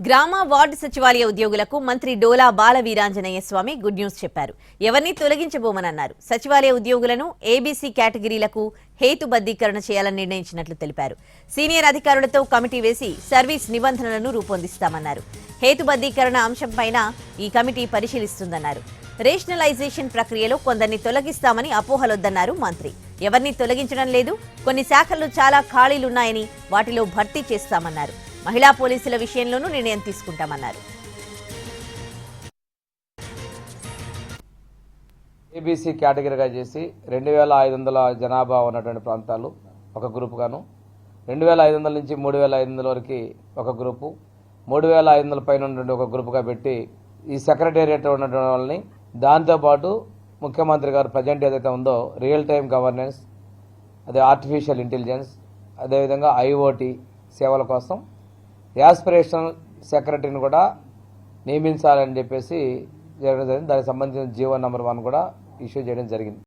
గ్రామ వార్డు సచివాలయ ఉద్యోగులకు మంత్రి డోలా బాల వీరాంజనేయ స్వామి గుడ్ న్యూస్ చెప్పారు. ఎవరిని తొలగించబోమన్నారు. సచివాలయ ఉద్యోగులను ఏబీసీ కేటగిరీలకు హేతుబద్ధీకరణ చేయాలని నిర్ణయించినట్లు తెలిపారు. సీనియర్ అధికారులతో కమిటీ వేసి సర్వీస్ నిబంధనలను రూపొందిస్తామన్నారు. హేతుబద్ధీకరణ అంశంపైన ఈ కమిటీ పరిశీలిస్తుందన్నారు. రేషనలైజేషన్ ప్రక్రియలో కొందరిని తొలగిస్తామని అపోహలొద్దన్నారు మంత్రి. ఎవరిని తొలగించడం లేదు, కొన్ని శాఖల్లో చాలా ఖాళీలున్నాయని వాటిలో భర్తీ చేస్తామన్నారు. మహిళా పోలీసుల విషయంలోనూ నిర్ణయం తీసుకుంటామన్నారు. ఏబీసీ కేటగిరీగా చేసి 2500 జనాభా ఉన్నటువంటి ప్రాంతాలు ఒక గ్రూప్ గాను, 2500 నుంచి 3500 వరకు ఒక గ్రూపు, 3500 పైన ఉన్నటువంటి ఒక గ్రూపుగా పెట్టి ఈ సెక్రటేరియట్ ఉన్నటువంటి వాళ్ళని, దాంతోపాటు ముఖ్యమంత్రి గారు ప్రజెంట్ ఏదైతే ఉందో రియల్ టైం గవర్నెన్స్, అదే ఆర్టిఫిషియల్ ఇంటెలిజెన్స్, అదేవిధంగా ఐఓటీ సేవల కోసం యాస్పిరేషనల్ సెక్రటరీని కూడా నియమించాలని చెప్పేసి జరగడం జరిగింది. దానికి సంబంధించిన జీవో నెంబర్ 1 కూడా ఇష్యూ చేయడం జరిగింది.